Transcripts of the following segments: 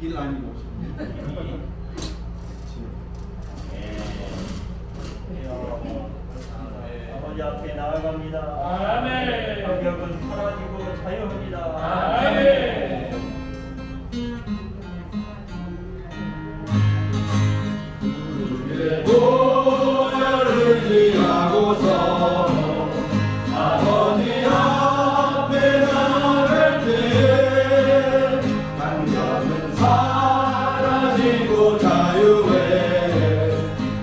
일 아니고. 아버지 앞에 나아갑니다. 아멘. 가격은 사라지고 자유합니다. 아멘. 보혈을 위하고서 아버지 앞에 나갈 때 간격은 사라지고 자유해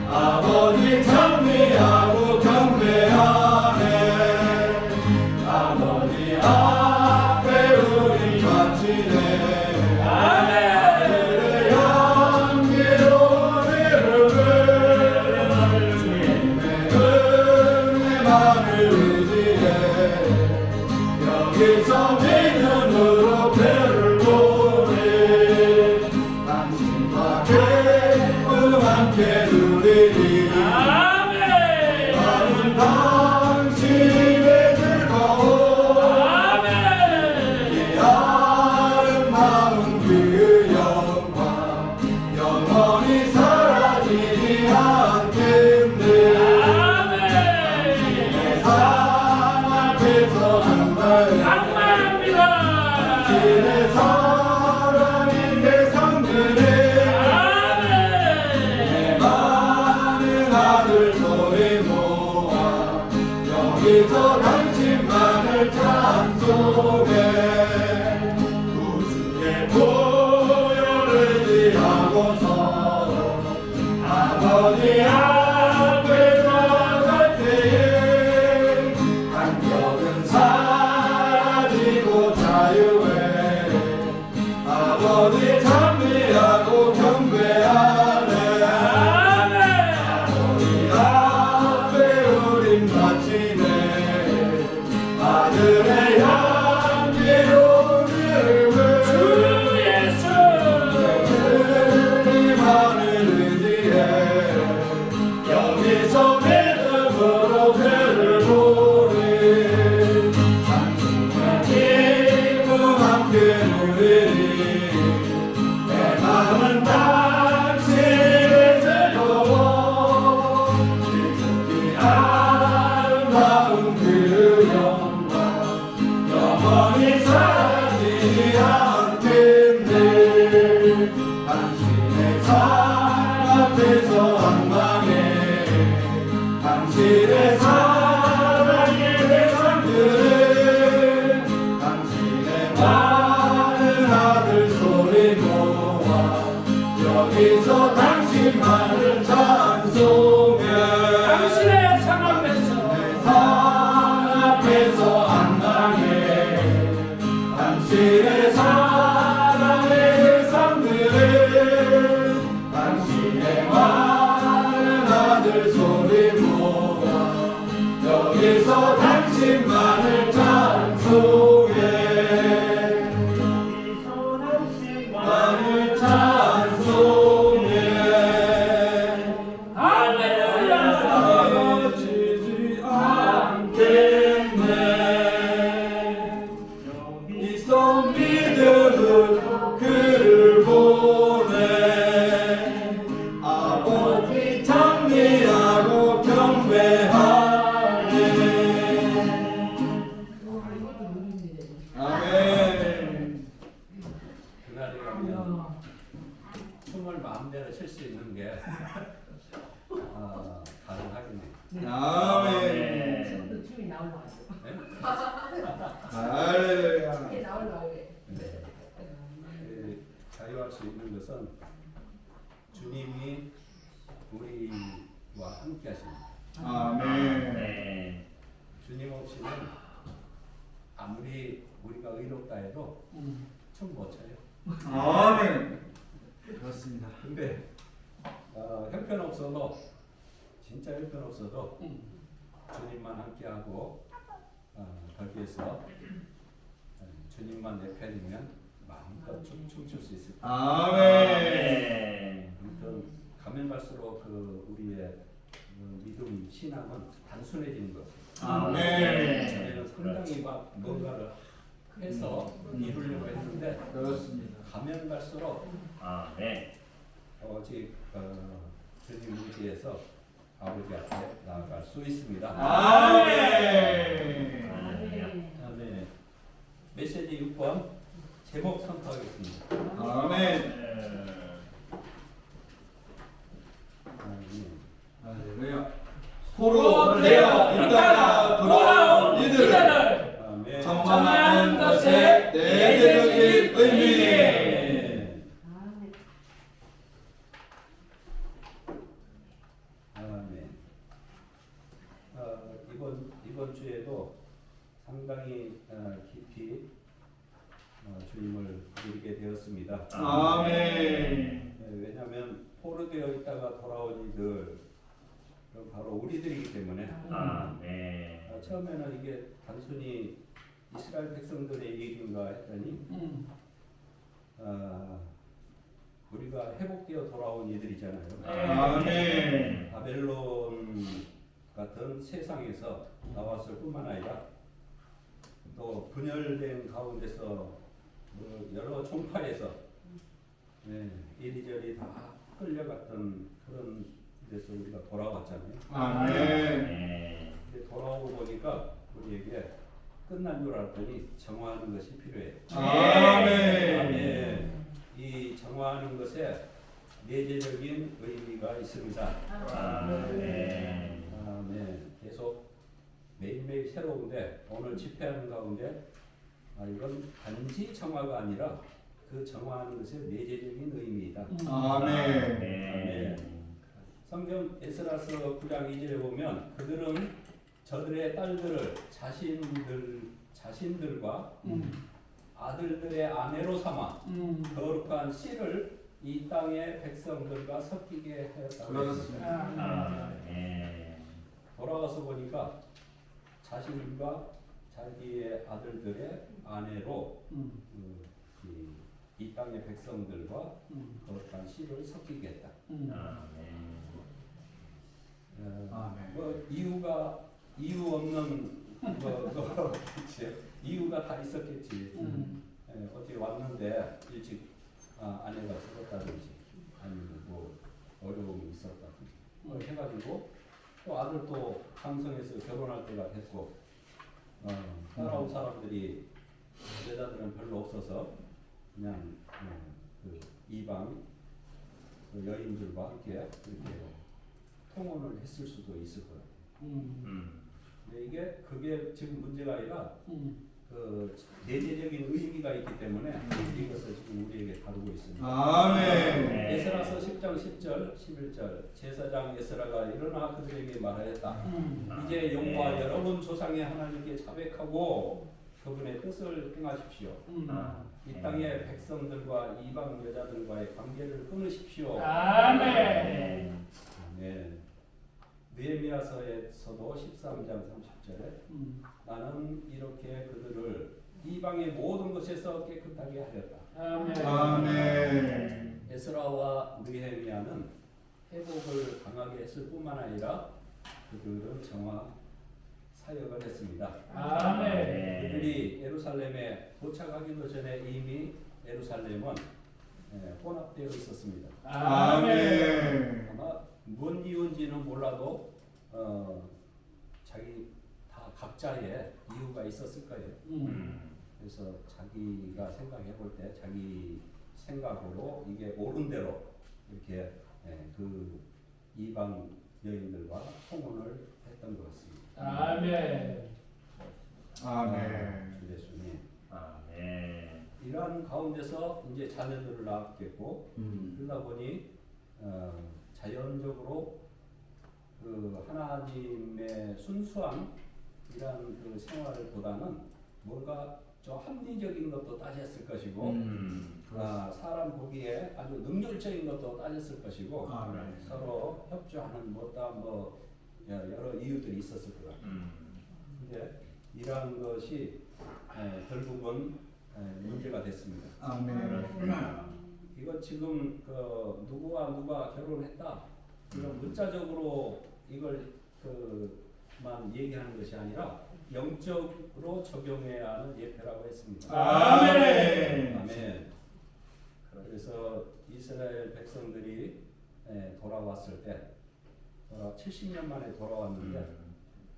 아버지 찬미하고 경배하네 아버지 앞에 우리 바치네 아들의 향기로 여기서 내 눈으로 배를 보내 당신과 기쁨 함께 누리리 아멘. 나는 당신의 즐거움 아멘. 이 아름다운 그 영광 영원히 사라지지 않겠네 아멘. 상 앞에서 감사합니다. 당신의 사랑인 대상들의 아멘. 많은 아들 소리 모아 여기서 당신만을 찬송해 구주의 보혈을 위하고서 아버지 앞에 나갈 때에 간격은 사라지고 자유해 아버지 찬미하고 경배하네 아버지 앞에 우린 바치네 아들의 향기로 이름을 주 예수. 주님만을 의지해 여기서 믿음으로 배를 보내 당신과 기쁨 함께 누리리 내 마음은 당신의 즐거워 지극히 아름다운 그 영광 영원히 사라지지 않겠네 당신의 상 앞에서 한방에 당신의 사랑의 대상들은 당신의 많은 아들 소리 모아 여기서 당신만을 찬송해 당신의 상 앞에서 상 앞에서 한방에 당신의 사랑의 대상들은 당신의 많은 아들 소리 모아 여기서 당신만을 찬송해 만을 찬송해 할렐루야. 사라지지 않겠네 여기서 믿음으로 그를 보내 아버지 찬미하고 경배하네 아멘 그날에 가면 춤을 마음대로 출 수 있는 게 가능하겠네요. 아멘 저도 춤이 나올라고. 할렐루야 춤이 나올라고. 네. 자유할 수 있는 것은 주님이 우리와 함께 하십니다. 아멘 네. 주님 없이는 아무리 우리가 의롭다 해도 춤 못 춰요. 아멘 그렇습니다 근데 형편없어도 진짜 형편없어도 주님만 함께하고 거기에서 주님만 내 편이면 마음껏 춤출 수 있을 거예요. 아멘 네. 아무튼 가면 갈수록 그 우리의 믿음 신앙은 단순해지는 것 같아요. 아멘 전에는 상당히 막 뭔가를 해서 이루려고 했는데 그렇습니다. 가면 갈수록 아멘. 오직 주님 의지에서 아버지 앞에 나아갈 수 있습니다. 아멘. 다음에 메시지 6번 제목 선포하겠습니다. 아멘. 아멘. 할렐루야. 포로 되어 있다가 돌아온 이들을 아멘. 정화하는 것의 내재적인 의미. 아멘. 이번 주에도 상당히 깊이 주님을 부르게 되었습니다. 아멘. 왜냐하면 포로되어 있다가 돌아온 이들 바로 우리들이기 때문에 아멘. 처음에는 이게 단순히 이스라엘 백성들의 얘기인가 했더니 우리가 회복되어 돌아온 이들이잖아요. 아멘. 바벨론 같은 세상에서 나왔을 뿐만 아니라 또 분열된 가운데서 여러 종파에서 이리저리 다 끌려갔던 그런 데서 우리가 돌아왔잖아요. 아멘. 근데 돌아오고 보니까 우리에게 끝난 줄 알았더니 정화하는 것이 필요해. 아멘. 이 정화하는 것에 내재적인 의미가 있습니다. 아멘. 아멘. 계속 매일매일 새로운데 오늘 집회하는 가운데 이건 단지 정화가 아니라 그 정화하는 것의 내재적인 의미이다. 아멘. 아멘. 성경 에스라서 9장 2절에 보면 그들은 저들의 딸들을 자신들과 아들들의 아내로 삼아 거룩한 씨를 이 땅의 백성들과 섞이게 하였다고 그렇습니다. 했습니다. 아멘. 돌아가서 보니까 자신과 자기의 아들들의 아내로 이 땅의 백성들과 거룩한 씨를 섞이게 했다. 아멘. 아멘. 뭐 이유 없는 그치? 이유가 다 있었겠지. 어떻게 왔는데 일찍 아내가 죽었다든지 아니면 뭐 어려움이 있었다든지 해가지고 또 아들도 강성해서 결혼할 때가 됐고 따라온 사람들이 여자들은 별로 없어서 그냥 그 이방 그 여인들과 함께 이렇게 통혼을 했을 수도 있을 거예요. 근데 그게 지금 문제가 아니라 그 내재적인 의미가 있기 때문에 이것을 지금 우리에게 다루고 있습니다. 아멘. 에스라서 10장 10절 11절 제사장 에스라가 일어나 그들에게 말하였다. 이제 용과 여러분 조상의 하나님께 자백하고 그분의 뜻을 행하십시오. 이 땅의 백성들과 이방 여자들과의 관계를 끊으십시오. 아멘. 아멘. 느헤미야서에서도 13장 30절에 나는 이렇게 그들을 이방의 모든 것에서 깨끗하게 하였다. 아멘. 에스라와 느헤미야는 회복을 강하게 했을 뿐만 아니라 그들은 정화 사역을 했습니다. 아멘. 그들이 예루살렘에 도착하기도 전에 이미 예루살렘은 혼합되어 있었습니다. 아멘. 아마 뭔 이유인지는 몰라도 자기 다 각자의 이유가 있었을 거예요. 그래서 자기가 생각해 볼 때 자기 생각으로 이게 옳은 대로 이렇게 그 이방 여인들과 통혼을 했던 것 같습니다. 아멘. 아멘. 주 예수님. 아멘. 이러한 가운데서 이제 자녀들을 낳았겠고 그러다 보니 자연적으로 그 하나님의 순수한 이러한 그 생활보다는 뭔가 좀 합리적인 것도 따졌을 것이고 사람 보기에 아주 능률적인 것도 따졌을 것이고 아멘. 서로 협조하는 뭐 여러 이유들이 있었을 거다. 근데 이러한 것이 결국은 문제가 됐습니다. 아멘. 이거 지금 그 누가 결혼했다 이런 문자적으로 이걸 그 얘기하는 것이 아니라 영적으로 적용해야 하는 예배라고 했습니다. 아멘. 아멘. 그래서 이스라엘 백성들이 돌아왔을 때 70년 만에 돌아왔는데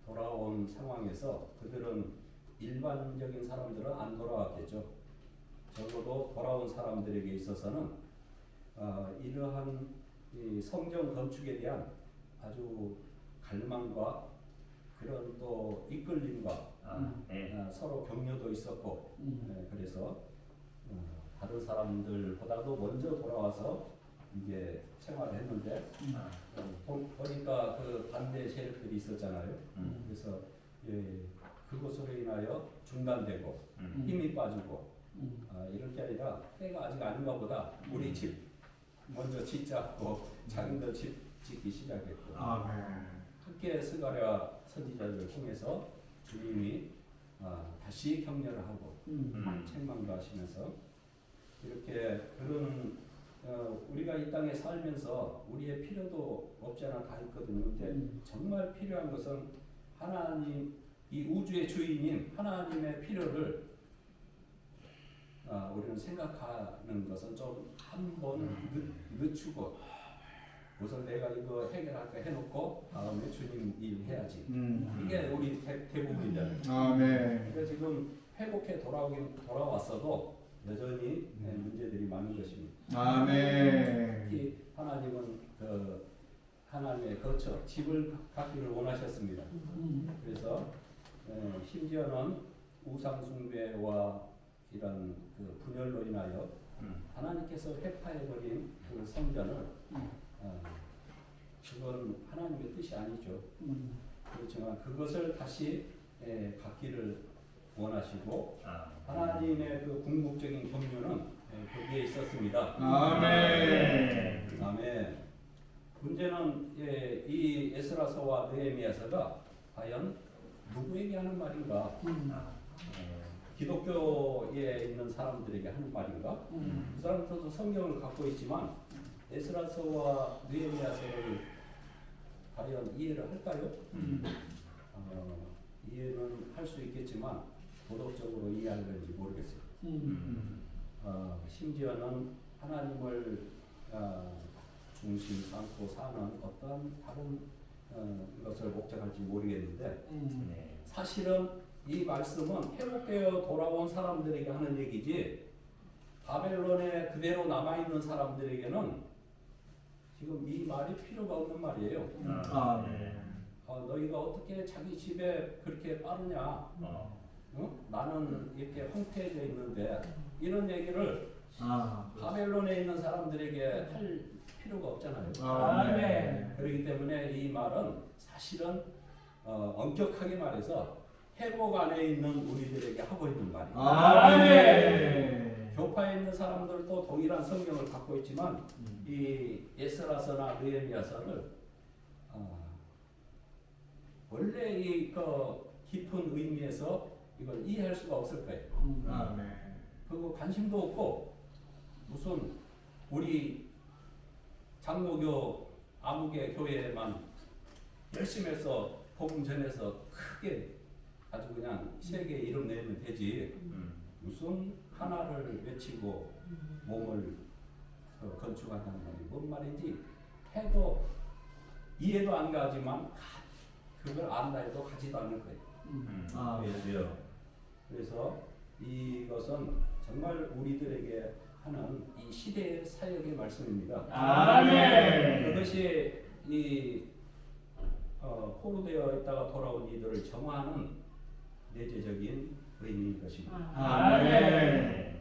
돌아온 상황에서 그들은 일반적인 사람들은 안 돌아왔겠죠. 적어도 돌아온 사람들에게 있어서는 이러한 이 성전 건축에 대한 아주 갈망과 그런 또 이끌림과 서로 격려도 있었고 그래서 다른 사람들보다도 먼저 돌아와서 이제 생활을 했는데 보니까 그 반대 세력들이 있었잖아요. 그래서 그것으로 인하여 중단되고 힘이 빠지고 이럴 게 아니라 때가 아직 아닌가 보다. 우리 집 먼저 짓자고 자기들 집 짓기 시작했고 함께 스가랴 선지자들을 통해서 주님이 다시 격려를 하고 책망도 하시면서 이렇게 그런 우리가 이 땅에 살면서 우리의 필요도 없지 않아 다 있거든요. 근데 정말 필요한 것은 하나님 이 우주의 주인인 하나님의 필요를 우리는 생각하는 것은 좀 한번 늦추고 우선 내가 이거 해결할까 해놓고 다음에 주님 일 해야지. 이게 우리 대부분이잖아요. 아멘. 그러니까 지금 회복해 돌아왔어도 여전히 문제들이 많은 것입니다. 아멘. 특히 하나님은 그 하나님의 거처 집을 갖기를 원하셨습니다. 그래서 심지어는 우상 숭배와 이런 그 분열로 인하여 하나님께서 회파해버린 그 성전을 그건 하나님의 뜻이 아니죠. 그렇지만 그것을 다시 갖기를 원하시고 하나님의 그 궁극적인 경륜은 거기에 있었습니다. 아멘. 아멘. 문제는 이 에스라서와 느헤미야서가 과연 누구에게 하는 말인가? 기독교에 있는 사람들에게 하는 말인가? 그 사람들도 성경을 갖고 있지만 에스라서와 느헤미야서를 과연 이해를 할까요? 이해는 할 수 있겠지만 도덕적으로 이해하는지 모르겠어요. 심지어는 하나님을 중심 삼고 사는 어떤 다른 것을 목적할지 모르겠는데 사실은 이 말씀은 회복되어 돌아온 사람들에게 하는 얘기지 바벨론에 그대로 남아있는 사람들에게는 지금 이 말이 필요가 없는 말이에요. 너희가 어떻게 자기 집에 그렇게 빠르냐? 나는 이렇게 황폐해져 있는데 이런 얘기를 바벨론에 있는 사람들에게 할 필요가 없잖아요. 아멘. 그렇기 때문에 이 말은 사실은 엄격하게 말해서 회복 안에 있는 우리들에게 하고 있는 말이에요. 아멘. 교파에 있는 사람들도 동일한 성경을 갖고 있지만 이 에스라서나 느헤미야서를 원래 이 깊은 의미에서 이걸 이해할 수가 없을 거예요. 아멘. 그리고 관심도 없고 무슨 우리 장로교 아무개 교회만 열심히 해서 복음 전해서 크게 아주 그냥 세계 이름 내면 되지 무슨 하나를 외치고 몸을 건축한다는 말이 뭔 말인지 해도 이해도 안 가지만 그걸 안다 해도 가지도 않을 거예요. 그래서 이것은 정말 우리들에게 하는 이 시대의 사역의 말씀입니다. 아멘. 그것이 이 포로되어 있다가 돌아온 이들을 정화하는 내재적인 의미인 것입니다. 아멘.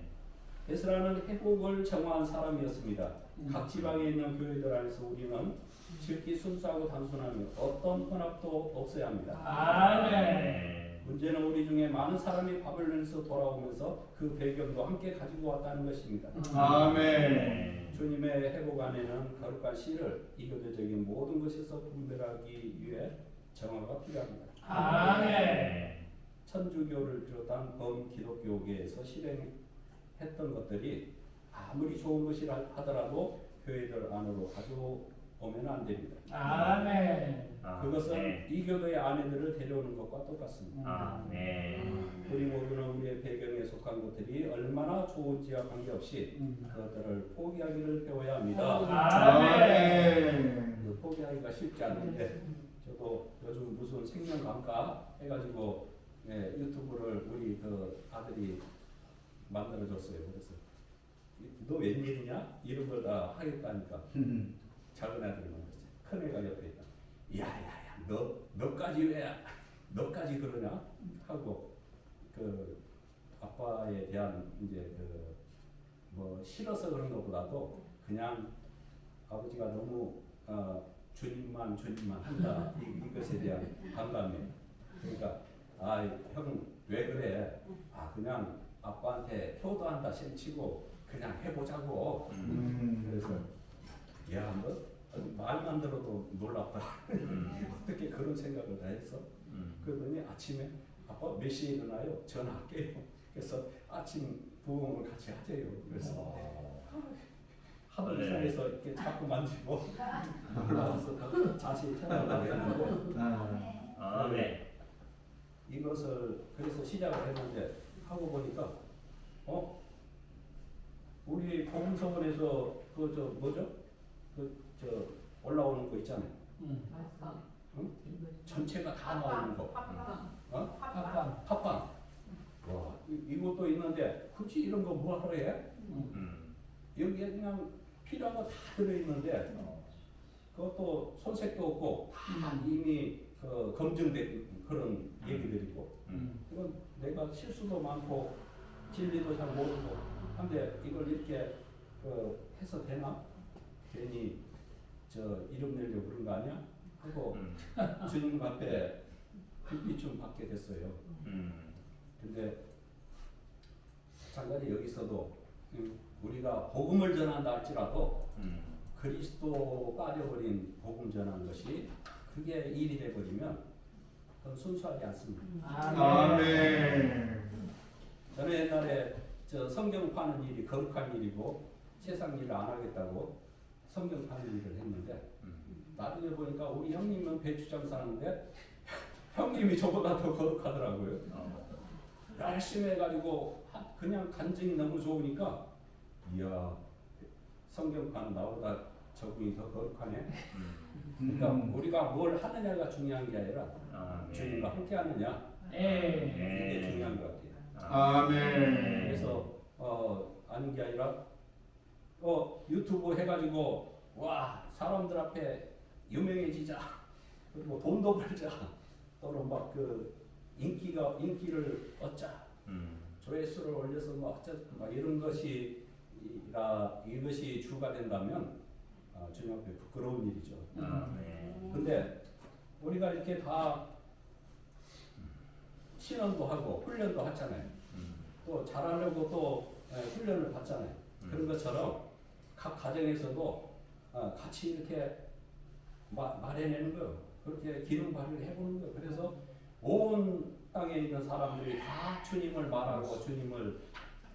에스라는 회복을 정화한 사람이었습니다. 각 지방에 있는 교회들 안에서 우리는 즉기 순수하고 단순하며 어떤 혼합도 없어야 합니다. 아멘. 문제는 우리 중에 많은 사람이 바벨론에서 돌아오면서 그 배경도 함께 가지고 왔다는 것입니다. 아멘. 주님의 회복 안에는 거룩한 씨를 이교도적인 모든 것에서 분별하기 위해 정화가 필요합니다. 아멘. 천주교를 비롯한 범기독교계에서 실행했던 것들이 아무리 좋은 것이라 하더라도 교회들 안으로 오면 안 됩니다. 아멘. 그것은 이 교도의 아내들을 데려오는 것과 똑같습니다. 우리 모두는 우리의 배경에 속한 것들이 얼마나 좋은지와 관계없이 그것들을 포기하기를 배워야 합니다. 아멘. 그 포기하기가 쉽지 않은데 저도 요즘 무슨 생명감가 해가지고 유튜브를 우리 그 아들이 만들어줬어요. 그래서 너 웬일이냐? 이런 걸 다 하겠다니까 작은 아들이 만들었어요. 큰 애가 옆에 있다. 야야야 너까지 왜 너까지 그러냐? 하고 그 아빠에 대한 이제 그 뭐 싫어서 그런 것보다도 그냥 아버지가 너무 주님만 한다 이것에 대한 반감이. 그러니까 형 왜 그래? 그냥 아빠한테 효도한다 셈치고 그냥 해보자고. 그래서 야 너 말만 들어도 놀랍다. 어떻게 그런 생각을 다 했어? 그러더니 아침에 아빠 몇 시에 일어나요? 전화할게요. 그래서 아침 부흥을 같이 하재요. 그래서 하도 이상해서 이렇게 자꾸 만지고 올라와서 자세히 찾아보려고 했는데 이것을 그래서 시작을 했는데 하고 보니까 우리 복음서원에서 그 저 뭐죠? 그 저 올라오는 거 있잖아요. 응? 전체가 다 나오는 거. 팟빵. 와, 이것도 있는데 굳이 이런 거 뭐하러 해? 여기에 그냥 필요한 거 다 들어있는데 그것도 손색도 없고 다 이미 그 검증된 그런 얘기들이고 이건 내가 실수도 많고 진리도 잘 모르고 한데 이걸 이렇게 해서 되나? 괜히 저 이름 내려고 그런 거 아니야? 하고 주님 앞에 불빛 좀 받게 됐어요. 근데 잠깐 여기서도 우리가 복음을 전한다 할지라도 그리스도 빠져버린 복음 전하는 것이 그게 일이 돼버리면 그건 순수하지 않습니다. 아멘. 저는 옛날에 저 성경 파는 일이 거룩한 일이고 세상 일을 안 하겠다고 성경 파는 일을 했는데 나중에 보니까 우리 형님은 배추장 사는데 형님이 저보다 더 거룩하더라고요. 열심히 해가지고 그냥 간증이 너무 좋으니까 이야 성경판 나보다 저분이 더 거룩하네. 그러니까 우리가 뭘 하느냐가 중요한 게 아니라 주님과 함께 하느냐 이게 중요한 것 같아요. 아멘. 그래서 아닌 게 아니라 유튜브 해가지고 와 사람들 앞에 유명해지자 그리고 돈도 벌자 또는 막 그 인기를 얻자 조회수를 올려서 막 이런 것이 이것이 주가 된다면 주님 앞에 부끄러운 일이죠. 근데 우리가 이렇게 다 신원도 하고 훈련도 하잖아요. 또 잘하려고 또 훈련을 받잖아요. 그런 것처럼 각 가정에서도 같이 이렇게 말해내는 거예요. 그렇게 기능 발휘를 해보는 거예요. 그래서 온 땅에 있는 사람들이 다 주님을 말하고 주님을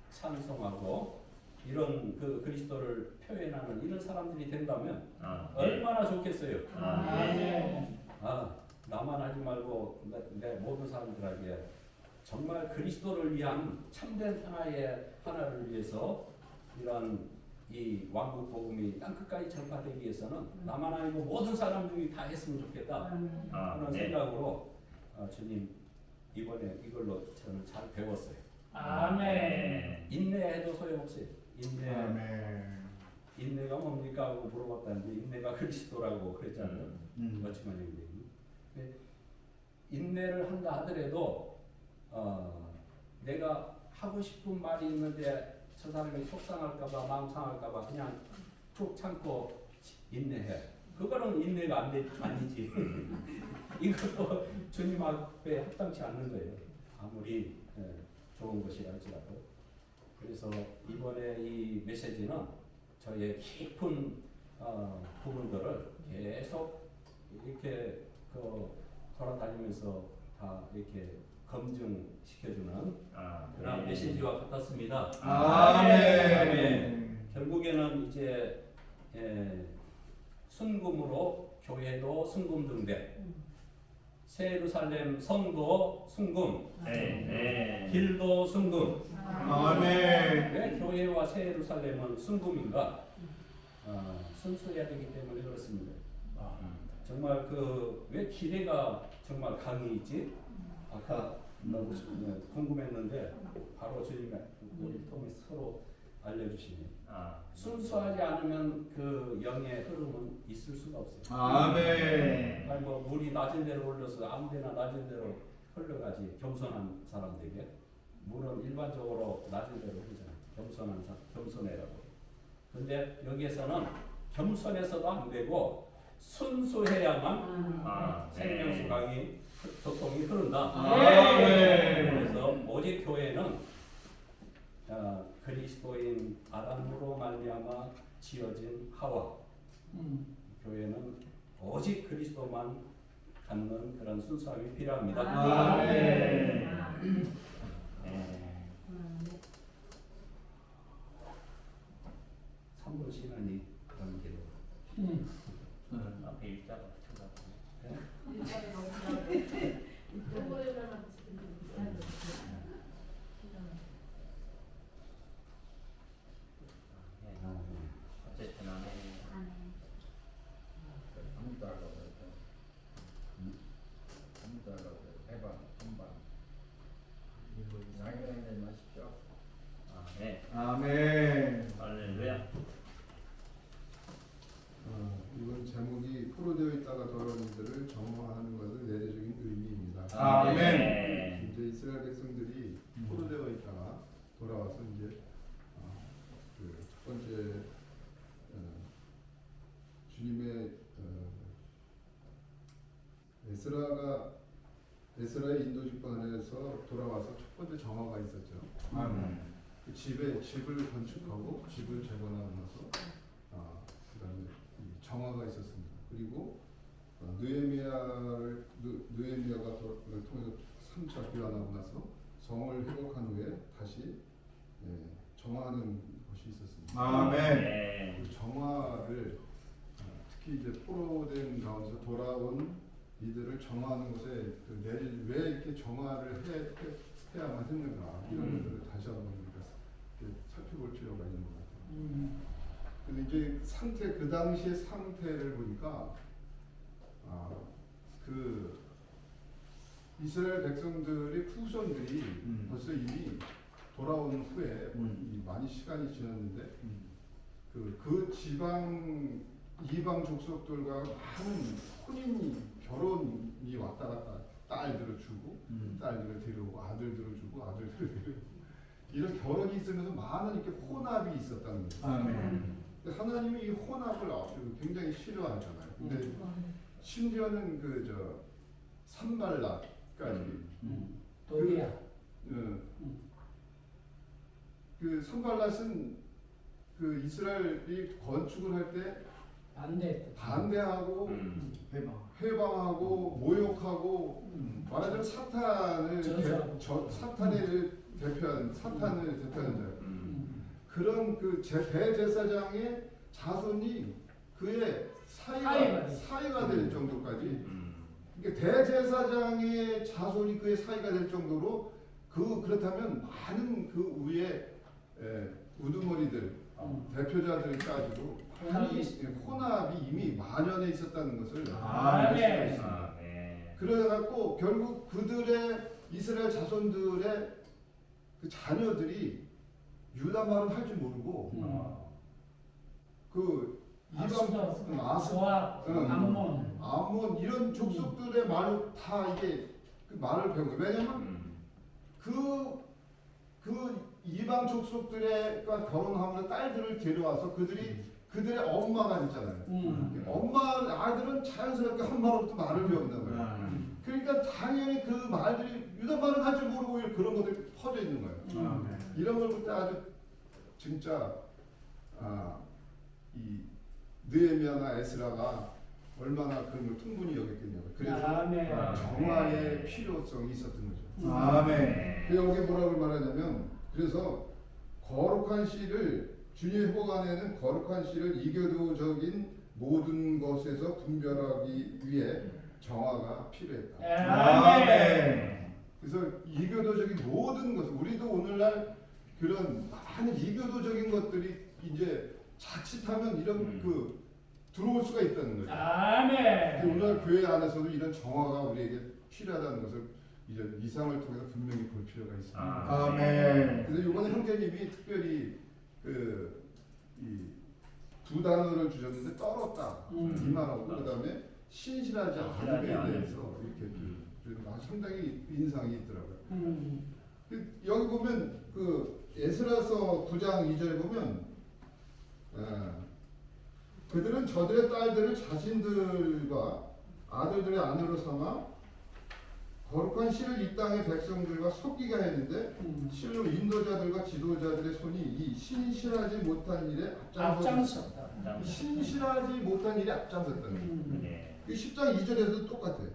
찬송하고 이런 그 그리스도를 표현하는 이런 사람들이 된다면 얼마나 좋겠어요. 나만 하지 말고 내 모든 사람들에게 정말 그리스도를 위한 참된 하나를 위해서 이런 이 왕국 복음이 땅 끝까지 전파되기 위해서는 나만 아니고 모든 사람들이 다 했으면 좋겠다 그런 생각으로 주님 이번에 이걸로 저는 잘 배웠어요. 아멘. 인내해도 소용없어요. 아멘. 인내가 뭡니까 하고 물어봤다는데 인내가 그리스도라고 그랬잖아요. 멋지만 형님. 인내를 한다 하더라도 내가 하고 싶은 말이 있는데 저 사람이 속상할까봐 마음 상할까봐 그냥 쭉 참고 인내해. 그거는 인내가 아니지. 이것도 주님 앞에 합당치 않는 거예요. 아무리 좋은 것이라 할지라도. 그래서 이번에 이 메시지는 저의 깊은 부분들을 계속 이렇게 돌아다니면서 다 이렇게 검증시켜주는 그런 메시지와 같았습니다. 아멘. 결국에는 이제 순금으로 교회도 순금등대, 새 예루살렘 성도 순금, 길도 순금. 아멘. 왜 교회와 새 예루살렘은 순금인가? 순수해야 되기 때문에 그렇습니다. 정말 그 왜 기대가 정말 강이 있지? 아까 너무 궁금했는데 바로 주님이 우리를 통해 서로 알려주시네. 순수하지 않으면 그 영의 흐름은 있을 수가 없어요. 아멘. 아니 뭐 물이 낮은 데로 흘러서 아무데나 낮은 데로 흘러가지. 겸손한 사람들에게 물은 일반적으로 낮은 데로 흐르잖아요. 겸손한 사람, 겸손해라고. 근데 여기에서는 겸손해서도 안 되고 순수해야만 생명수 강이 교통이 흐른다. 아멘. 그래서 오직 교회는 그리스도인 아담으로 말미암아 지어진 하와. 교회는 오직 그리스도만 갖는 그런 순수함이 필요합니다. 아멘. 3분 시간이 그런 기도. 앞에 일자가 어쨌든 안에 아무도 알아보고 아무도 알아보고 해봐 한번 이거 이상하게 되지 마십시오. 아멘. 아멘. 할렐루야. 이번 제목이 포로되어 있다가 돌아온 이들을 정화하는 것은 내재적인 의미입니다. 아멘. 이제 이스라엘 백성들이 포로되어 있다가 돌아와서 이제 그 첫 번째 주님의 에스라의 인도 집권 안에서 돌아와서 첫 번째 정화가 있었죠. 아멘. 그 집을 건축하고 집을 재건하고 나서 그다음에 이 정화가 있었습니다. 그리고 느헤미야가 통해서 3차 귀환하고 나서 성을 회복한 후에 다시 정화하는 것이 있었습니다. 아멘. 그 정화를 특히 이제 포로된 가운데서 돌아온 이들을 정화하는 것에 왜 이렇게 정화를 해야만 했는가 이런 것들을 다시 한번 우리가 살펴볼 필요가 있는 것 같아요. 근데 이제 그 당시의 상태를 보니까 그 이스라엘 백성들의 후손들이 벌써 이미 돌아온 후에 많이 시간이 지났는데 그 이방 족속들과 많은 결혼이 왔다 갔다 딸들을 주고 딸들을 데려오고 아들들을 주고 아들들을 데려오고 이런 결혼이 있으면서 많은 이렇게 혼합이 있었다는 거예요. 아멘. 근데 하나님이 이 혼합을 굉장히 싫어하잖아요. 근데 심지어는 산발락까지 도리야. 그 산발락은 그 이스라엘이 건축을 할 때 반대하고 회방하고 모욕하고 말하자면 사탄을 대표하는 자예요. 그런 그 대제사장의 자손이 그의 사이가 될 정도까지. 그러니까 대제사장의 자손이 그의 사이가 될 정도로 그렇다면 많은 그 위에 우두머리들 대표자들까지도 혼합이 이미 만연해 있었다는 것을 알 수가 있습니다. 그래갖고 결국 그들의 이스라엘 자손들의 그 자녀들이 유다 말은 할 줄 모르고 그 암몬 이런 족속들의 말로 다 이게 그 말을 배운 거예요. 왜냐하면 그 이방 족속들과 결혼하면서 딸들을 데려와서 그들의 엄마가 됐잖아요. 엄마 아이들은 자연스럽게 한 말로부터 말을 배운단 말이에요. 그러니까 당연히 그 말들이 유다 말은 할 줄 모르고 그런 것들이 퍼져 있는 거예요. 이런 걸 볼 때 아주 진짜 이 느헤미야나 에스라가 얼마나 그런 걸 충분히 여겼겠냐고요. 그래서 정화의 필요성이 있었던 거죠. 아멘. 여기 뭐라고 말하냐면 그래서 거룩한 씨를 주님의 회복 안에는 거룩한 씨를 이교도적인 모든 것에서 분별하기 위해 정화가 필요했다. 아멘. 그래서 이교도적인 모든 것, 우리도 오늘날 그런 많은 이교도적인 것들이 이제 자칫하면 이런 그 들어올 수가 있다는 거죠. 아멘. 오늘 교회 안에서도 이런 정화가 우리에게 필요하다는 것을 이제 이상을 통해서 분명히 볼 필요가 있습니다. 아멘. 그래서 이번에 형제님이 특별히 이 두 단어를 주셨는데 떨었다 이 말하고 그다음에 신실하지 않음에 대해서 이렇게 좀 상당히 인상이 있더라고요. 여기 보면 그 에스라서 9장 2절 보면 그들은 저들의 딸들을 자신들과 아들들의 아내로 삼아 거룩한 씨를 이 땅의 백성들과 섞이게 했는데 실로 인도자들과 지도자들의 손이 이 신실하지 못한 일에 앞장섰다. 신실하지 못한 일에 앞장섰다는 거예요. 네. 10장 2절에서도 똑같아요.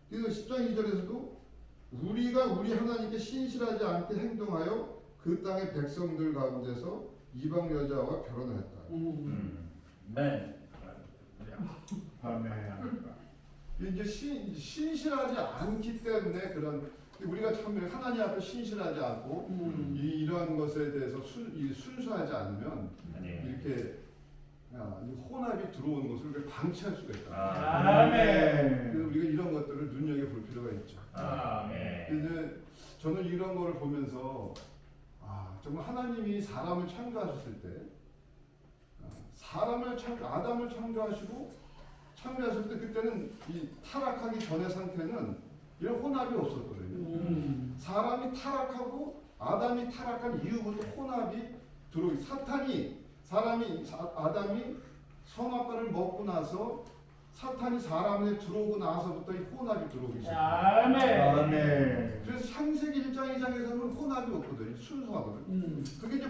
그래서 10장 2절에서도 우리가 우리 하나님께 신실하지 않게 행동하여 그 땅의 백성들 가운데서 이방 여자와 결혼을 했다. 네. 아멘. 이제 신실하지 않기 때문에 그런 우리가 참 하나님 앞에 신실하지 않고 이러한 것에 대해서 순수하지 않으면 네. 이렇게 이 혼합이 들어오는 것을 우리가 방치할 수가 있다. 아멘. 그래서 우리가 이런 것들을 눈여겨 볼 필요가 있죠. 아멘. 이제 저는 이런 거를 보면서 정말 하나님이 사람을 창조하셨을 때 아담을 창조하셨을 때 그때는 이 타락하기 전의 상태는 이런 혼합이 없었거든요. 사람이 타락하고 아담이 타락한 이후부터 혼합이 들어오기 아담이 선악과를 먹고 나서 사탄이 사람에 들어오고 나서부터 이 혼합이 들어오기 시작해요. 아멘. 그래서 창세기 1장 2장에서는 혼합이 없거든요. 순수하거든요. 그게 이제